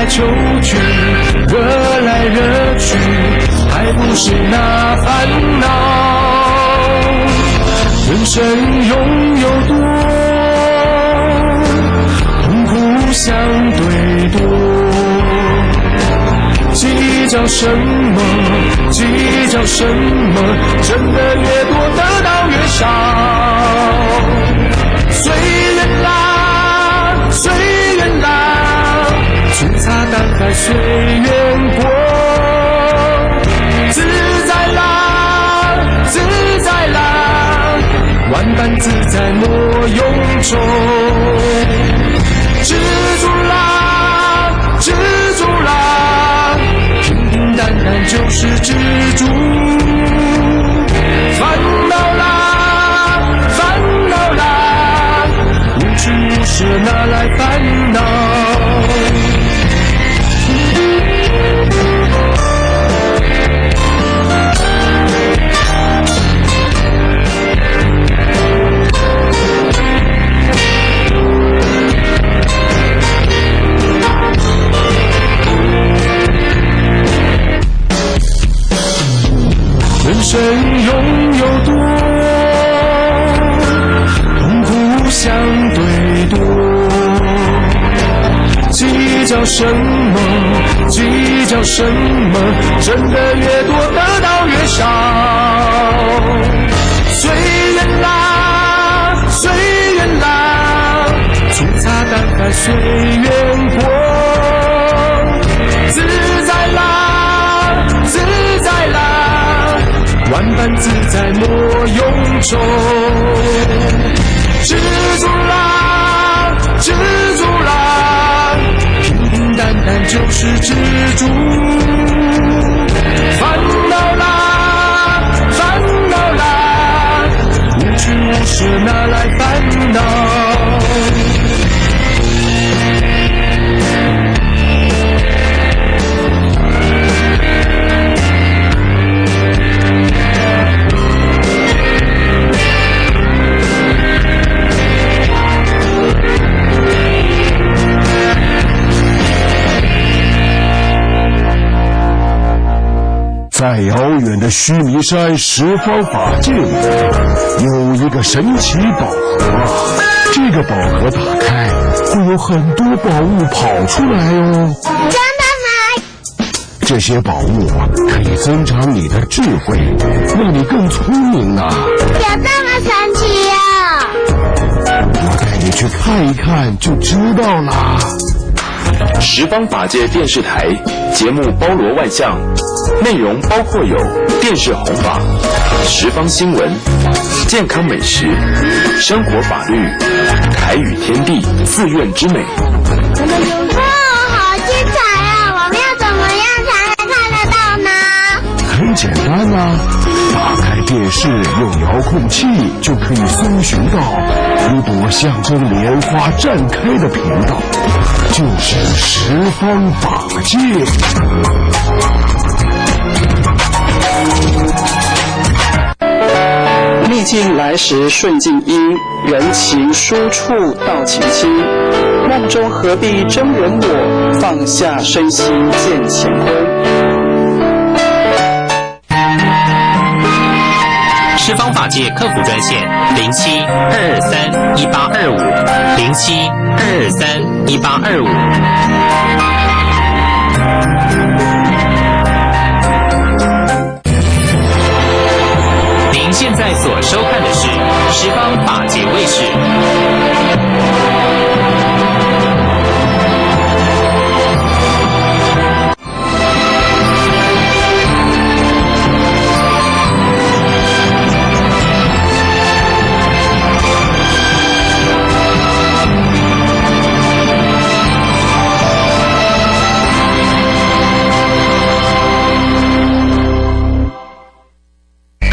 求去，惹来惹去，还不是那烦恼。人生拥有多，痛苦相对多。计较什么？计较什么？挣得越多，得到越少。随缘啦，随缘啦，粗茶淡饭随缘过。自在啦，自在啦，万般自在莫臃肿。知足啦，知足啦，平平淡淡就是知足。烦恼啦，烦恼啦，无取无舍拿来烦恼。人生拥有多，痛苦相对多。计较什么？计较什么？挣得越多，得到越少。随缘啦，随缘啦，粗茶淡饭随缘过。自在啦，自在啦，万般自在莫臃肿。知足啦，知足啦，平平淡淡就是知足。烦恼啦，烦恼啦，无取无舍拿来烦恼。在遥远的须弥山十方法界里，有一个神奇宝盒。这个宝盒打开，会有很多宝物跑出来哦。真的吗？这些宝物可以增长你的智慧，让你更聪明呢。有这么神奇哦！我带你去看一看就知道啦。十方法界电视台节目包罗万象，内容包括有电视弘法、十方新闻、健康美食、生活法律、台语天地、寺院之美。哇，好精彩啊！我们要怎么样才能看得到呢？很简单啊，打开电视用遥控器就可以搜寻到一朵象征莲花绽开的频道，就是十方法界。逆境来时顺境因，人情疏处道情亲。梦中何必真人我，放下身心见乾坤。十方法界客服专线07-223-1825，07-223-1825。您现在所收看的是十方法界卫视。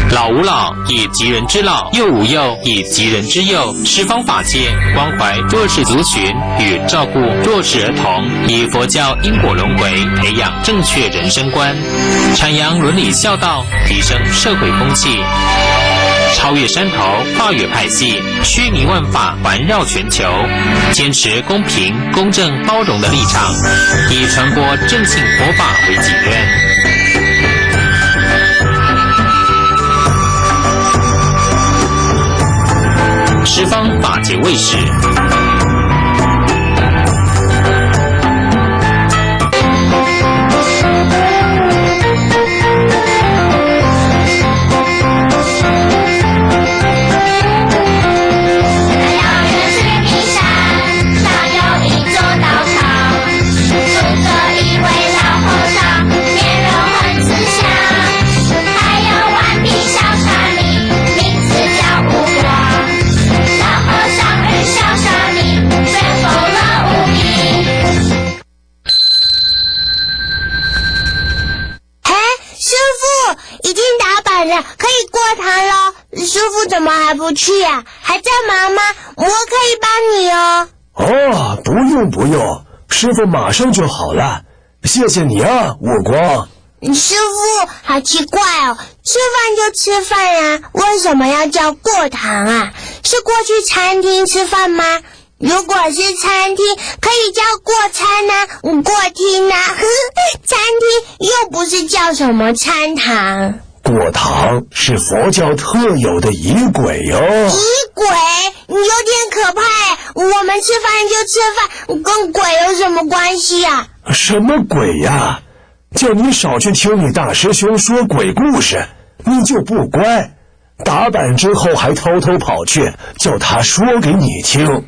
老吾老以及人之老，幼吾幼以及人之幼。十方法界关怀弱势族群与照顾弱势儿童，以佛教因果轮回培养正确人生观，阐扬伦理孝道，提升社会风气。超越山头，跨越派系，虚弥万法环绕全球，坚持公平、公正、包容的立场，以传播正信佛法为己任。十方法界卫士。可以过堂咯，师父怎么还不去啊？还在忙吗？我可以帮你哦。哦，不用不用，师父马上就好了。谢谢你啊，悟光。师父，好奇怪哦，吃饭就吃饭啊，为什么要叫过堂啊？是过去餐厅吃饭吗？如果是餐厅，可以叫过餐啊，过厅啊。餐厅又不是叫什么餐堂。过堂是佛教特有的仪轨哦。仪轨？有点可怕耶！我们吃饭就吃饭，跟鬼有什么关系啊？什么鬼呀？叫你少去听你大师兄说鬼故事，你就不乖。打板之后还偷偷跑去叫他说给你听。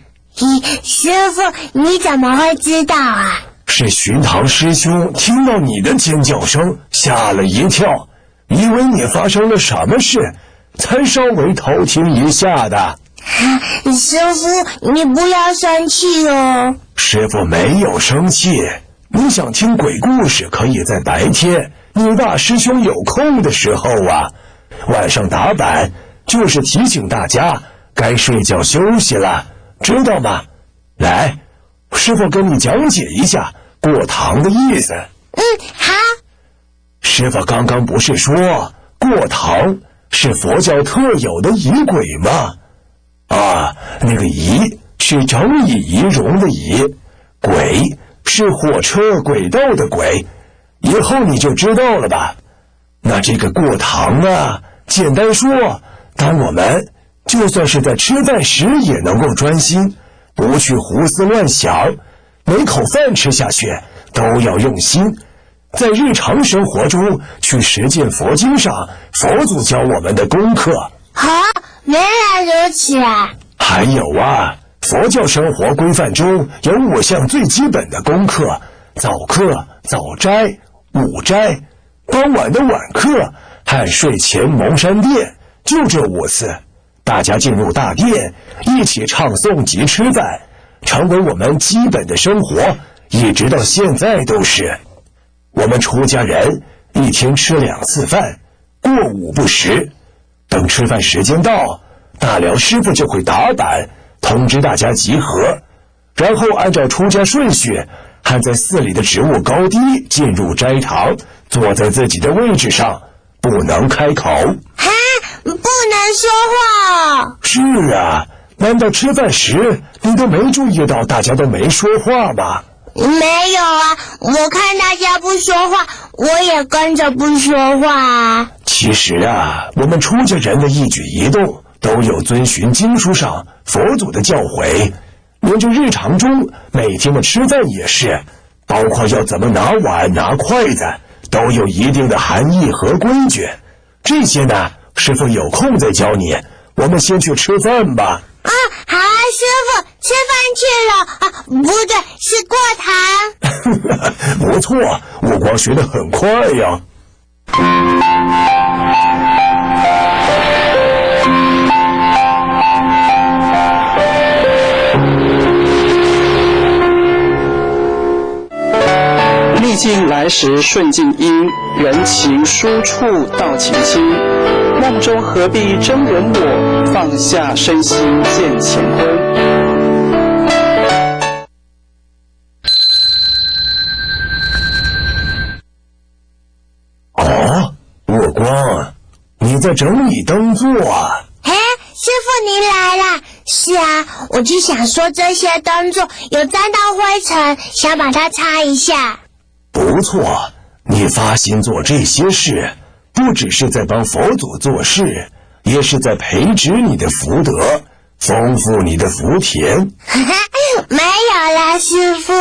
师父，你怎么会知道啊？是寻堂师兄听到你的尖叫声，吓了一跳，以为你发生了什么事，才稍微偷听一下的。师父，你不要生气哦。师父没有生气，你想听鬼故事可以在白天，你大师兄有空的时候啊。晚上打板就是提醒大家该睡觉休息了，知道吗？来，师父跟你讲解一下过堂的意思。好。师父刚刚不是说过堂是佛教特有的仪轨吗？啊，那个仪是整以仪容的仪，轨是火车轨道的轨，以后你就知道了吧。那这个过堂啊，简单说，当我们就算是在吃饭时也能够专心，不去胡思乱想，每口饭吃下去都要用心，在日常生活中去实践佛经上佛祖教我们的功课。原来如此啊。还有啊，佛教生活规范中有5项最基本的功课：早课、早斋、午斋、傍晚的晚课和睡前蒙山殿，就这5次。大家进入大殿，一起唱诵及吃饭，成为我们基本的生活，一直到现在都是。我们出家人一天吃2次饭，过午不食。等吃饭时间到，大辽师父就会打板通知大家集合，然后按照出家顺序，和在寺里的职务高低进入斋堂，坐在自己的位置上，不能开口。不能说话。是啊，难道吃饭时你都没注意到大家都没说话吗？没有啊，我看大家不说话，我也跟着不说话啊。其实啊，我们出家人的一举一动都有遵循经书上佛祖的教诲，连这日常中每天的吃饭也是，包括要怎么拿碗拿筷子，都有一定的含义和规矩。这些呢，师父有空再教你，我们先去吃饭吧。好啊，师父，吃饭去了。不对，是过堂。不错，悟光学得很快呀。历尽来时顺境因，人情疏处道情亲。梦中何必真人我，放下身心见乾坤。悟光，你在整理灯座啊？您来啦。是啊，我就想说这些灯座有沾到灰尘，想把它擦一下。不错，你发心做这些事，不只是在帮佛祖做事，也是在培植你的福德，丰富你的福田。没有啦，师父。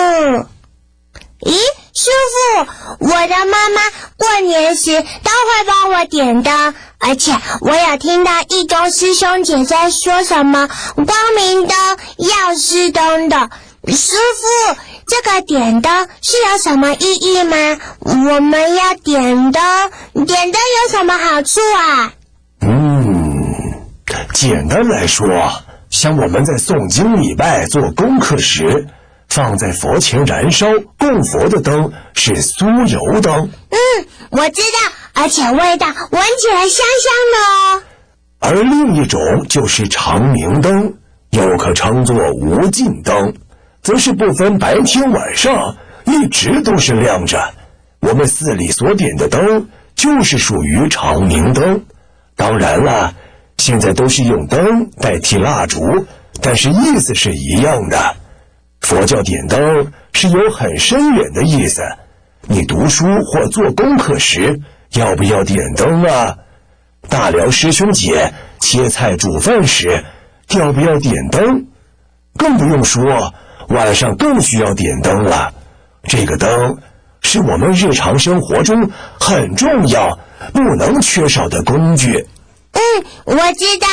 咦，师父，我的妈妈过年时都会帮我点灯，而且我有听到义中师兄姐在说什么光明灯、药师灯的。师父，这个点灯是有什么意义吗？我们要点灯，点灯有什么好处啊？简单来说，像我们在诵经礼拜做功课时，放在佛前燃烧供佛的灯是酥油灯。我知道，而且味道闻起来香香的哦。而另一种就是长明灯，又可称作无尽灯，则是不分白天晚上，一直都是亮着。我们寺里所点的灯就是属于长明灯。当然了，现在都是用灯代替蜡烛，但是意思是一样的。佛教点灯是有很深远的意思。你读书或做功课时，要不要点灯啊？大辽师兄姐切菜煮饭时，要不要点灯？更不用说，晚上更需要点灯了。这个灯是我们日常生活中很重要、不能缺少的工具。我知道，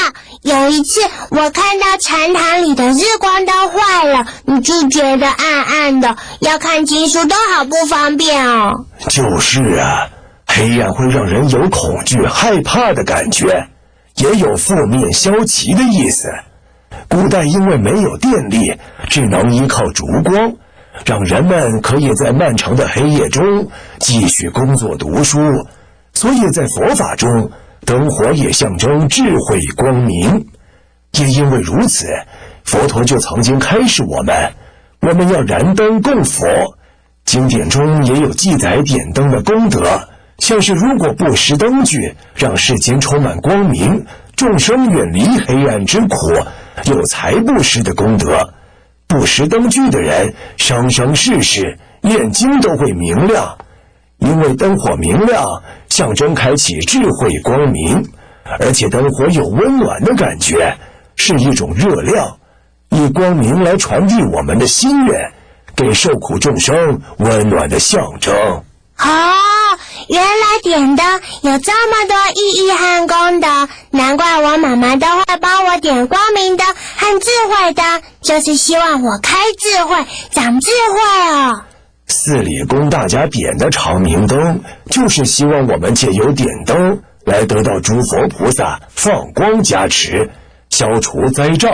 有一次我看到禅堂里的日光灯坏了，你就觉得暗暗的，要看经书都好不方便哦。就是啊，黑暗会让人有恐惧、害怕的感觉，也有负面消极的意思。古代因为没有电力，只能依靠烛光，让人们可以在漫长的黑夜中继续工作读书，所以在佛法中，灯火也象征智慧光明。也因为如此，佛陀就曾经开示我们要燃灯供佛。经典中也有记载点灯的功德，像是如果不施灯具，让世间充满光明，众生远离黑暗之苦，有财布施的功德。不施灯具的人，生生世世眼睛都会明亮，因为灯火明亮象征开启智慧光明，而且灯火有温暖的感觉，是一种热量，以光明来传递我们的心愿，给受苦众生温暖的象征。原来点灯有这么多意义和功德，难怪我妈妈都会帮我点光明灯和智慧灯，就是希望我开智慧、长智慧哦。寺里供大家点的长明灯，就是希望我们借由点灯来得到诸佛菩萨放光加持，消除灾障。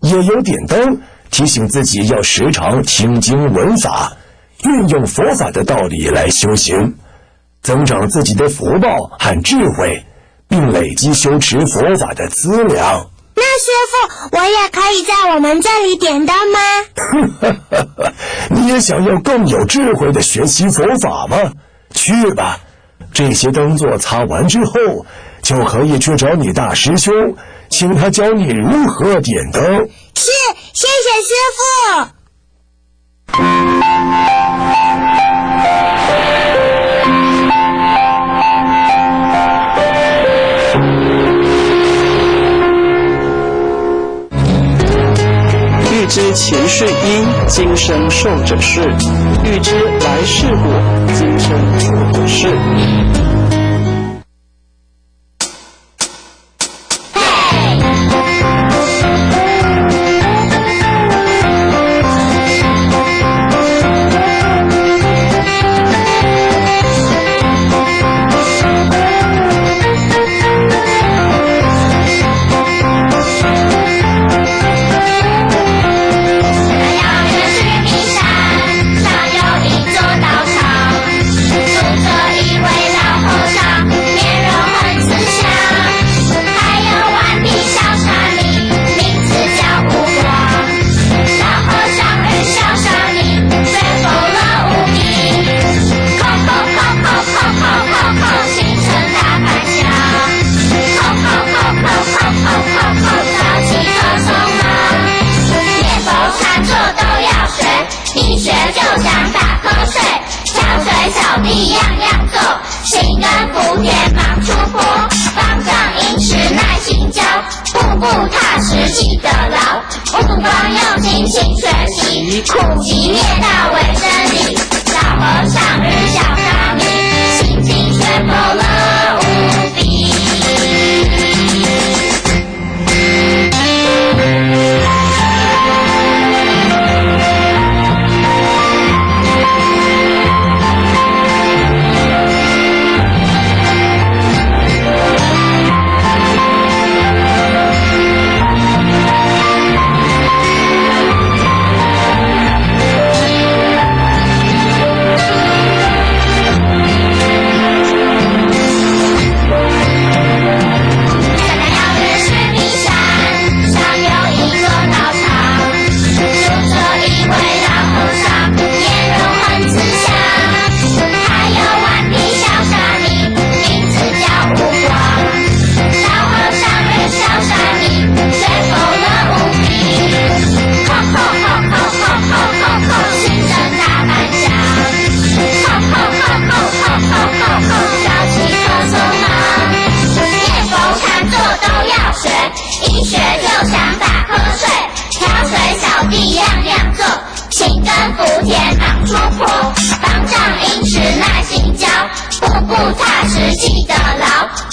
也有点灯提醒自己要时常听经闻法，运用佛法的道理来修行，增长自己的福报和智慧，并累积修持佛法的资粮。那师父，我也可以在我们这里点灯吗？你也想要更有智慧的学习佛法吗？去吧，这些灯座擦完之后，就可以去找你大师兄，请他教你如何点灯。是，谢谢师父。欲知前世因，今生受者是；欲知来世果，今生做者是。上有一座道场，住着一位老集，苦集灭道为真理，小和尚与小沙弥，心境却否乐无比。一学就想打瞌睡，挑水扫地样样做，勤耕福田忙出婆，方丈饮食耐心教，步步踏实记得牢，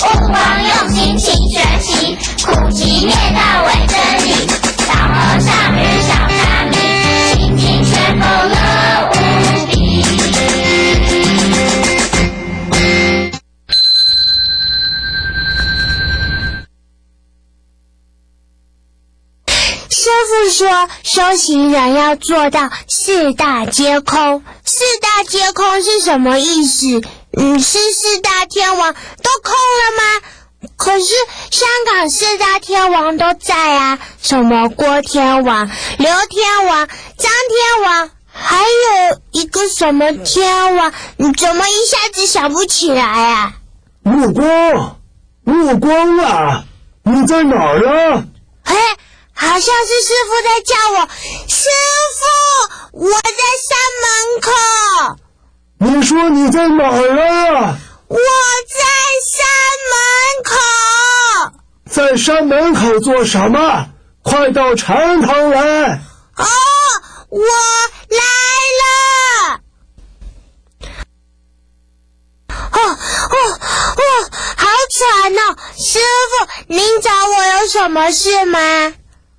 勿忘用心勤学习，苦集灭道为真理，小和尚与小沙弥，心境却否乐无比。师父说，修行人要做到四大皆空。四大皆空是什么意思？是四大天王都空了吗？可是香港四大天王都在啊，什么郭天王、刘天王、张天王，还有一个什么天王，怎么一下子想不起来啊？目光啊，你在哪儿啊？嘿，好像是师父在叫我，师父，我在山门口。你说你在哪儿啊？我在山门口。在山门口做什么？快到禅堂来。哦，我来了。好喘哦，师父，您找我有什么事吗？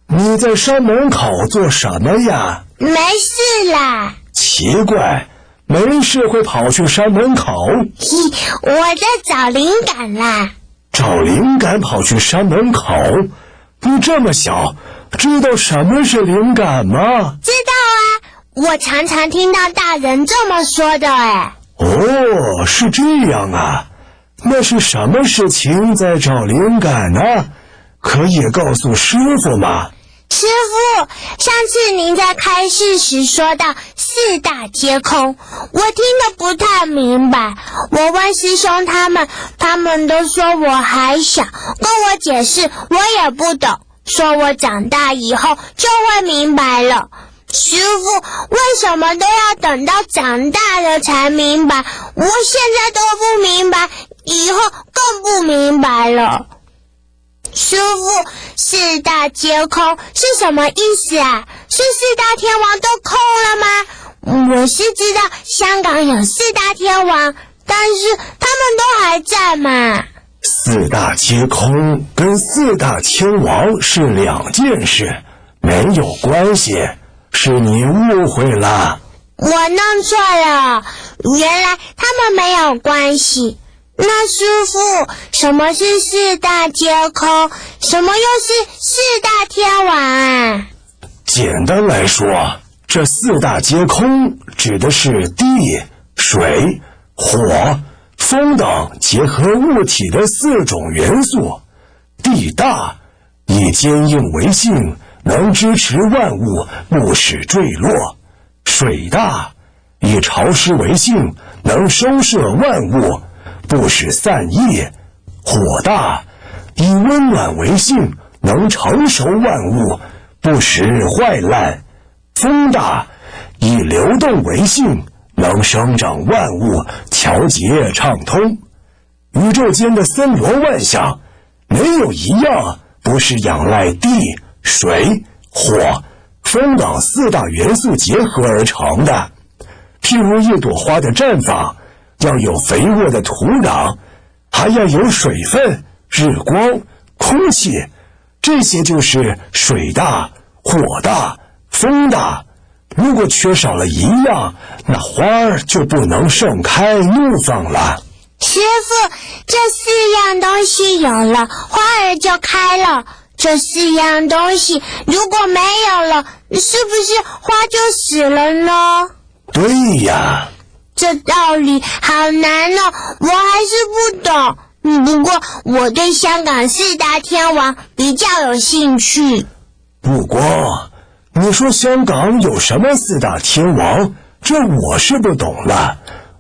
你在山门口做什么呀？没事啦。奇怪，没事会跑去山门口？我在找灵感啦。找灵感跑去山门口？你这么小，知道什么是灵感吗？知道啊，我常常听到大人这么说的哎。哦，是这样啊。那是什么事情在找灵感呢？可以告诉师父吗？师父，上次您在开示时说到四大皆空，我听得不太明白。我问师兄他们都说我还小，跟我解释我也不懂，说我长大以后就会明白了。师父，为什么都要等到长大了才明白？我现在都不明白，以后更不明白了。师父，四大皆空是什么意思啊？是四大天王都空了吗？我是知道香港有四大天王，但是他们都还在嘛。四大皆空跟四大天王是两件事，没有关系，是你误会了。我弄错了，原来他们没有关系。那师父，什么是四大皆空？什么又是四大天王啊？简单来说，这四大皆空指的是地、水、火、风等结合物体的四种元素。地大，以坚硬为性，能支持万物不使坠落；水大，以潮湿为性，能收摄万物不使散逸；火大，以温暖为性，能成熟万物不使坏烂；风大，以流动为性，能生长万物，调节畅通。宇宙间的森罗万象，没有一样不是仰赖地、水、火、风港4大元素结合而成的。譬如一朵花的绽放，要有肥沃的土壤，还要有水分、日光、空气，这些就是水大、火大、风大。如果缺少了一样，那花儿就不能盛开怒放了。师傅，这4样东西有了，花儿就开了。这4样东西如果没有了，是不是花就死了呢？对呀，这道理好难哦，我还是不懂。不过我对香港4大天王比较有兴趣。不过你说香港有什么4大天王，这我是不懂了。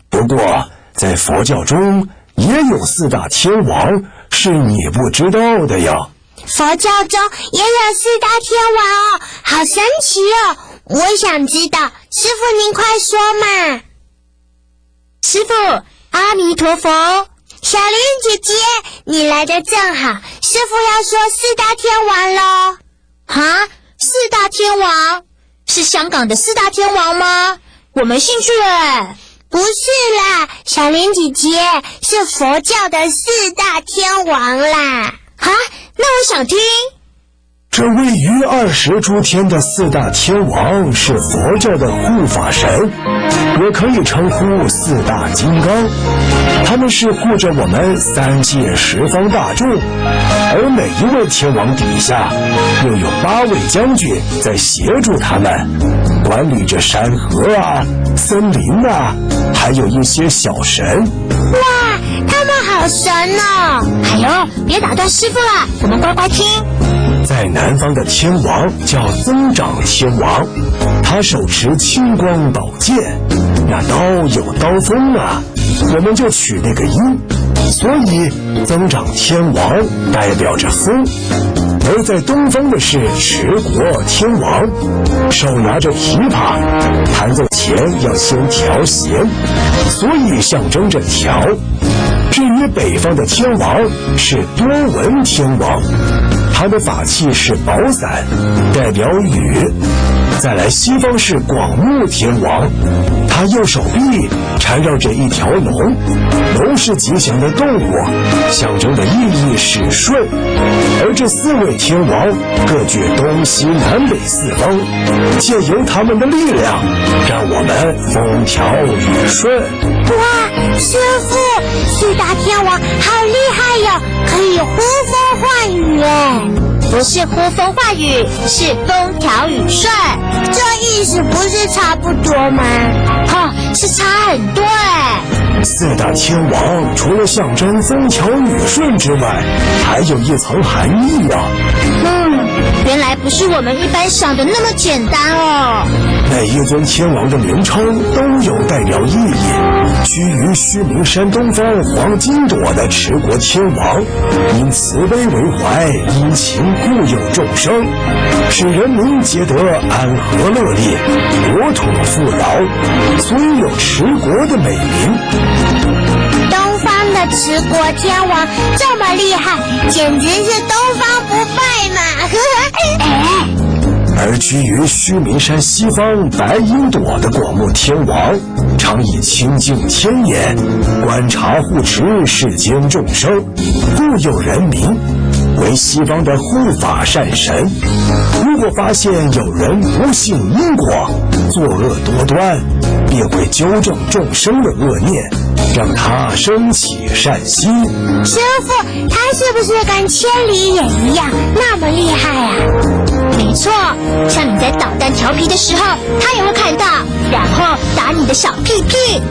不过在佛教中也有4大天王，是你不知道的呀。佛教中也有4大天王哦，好神奇哦！我想知道，师父您快说嘛。师父，阿弥陀佛。小玲姐姐，你来的正好，师父要说4大天王咯。哈，4大天王是香港的4大天王吗？我没兴趣耶。不是啦，小玲姐姐，是佛教的4大天王啦。哈，那我想听。这位于20诸天的4大天王是佛教的护法神，也可以称呼4大金刚。他们是护着我们3界十方大众，而每一位天王底下又有8位将军在协助他们，管理着山河啊、森林啊，还有一些小神。哇，他们好神哦！哎呦，别打断师父了，我们乖乖听。在南方的天王叫增长天王，他手持青光宝剑，那刀有刀锋啊，我们就取那个音，所以增长天王代表着风。而在东方的是持国天王，手拿着琵琶，弹奏前要先调弦，所以象征着调。至于北方的天王是多闻天王，他的法器是宝伞，代表雨。再来西方是广目天王，他右手臂缠绕着一条龙，龙是吉祥的动物，象征的意义是顺。而这4位天王各具东西南北4方，借由他们的力量，让我们风调雨顺。哇，师父，4大天王好厉害哟，可以呼风唤雨耶！不是呼风唤雨，是风调雨顺。这意思不是差不多吗？是差很多哎。 4大天王除了象征风调雨顺之外，还有一层含义啊。原来不是我们一般想的那么简单哦。每一尊天王的名称都有代表意义。居于须弥山东方黄金朵的持国天王，因慈悲为怀，因情护佑众生，使人民皆得安和乐利，国土富饶，所以有持国的美名。东方的持国天王这么厉害，简直是东方不败嘛！而居于须弥山西方白银朵的广目天王，常以清净天眼观察护持世间众生，护佑人民，为西方的护法善神。如果发现有人不信因果，作恶多端，便会纠正众生的恶念，让他升起善心。师父，他是不是跟千里眼一样那么厉害啊？没错，像你在捣蛋调皮的时候，他也会看到，然后打你的小屁屁。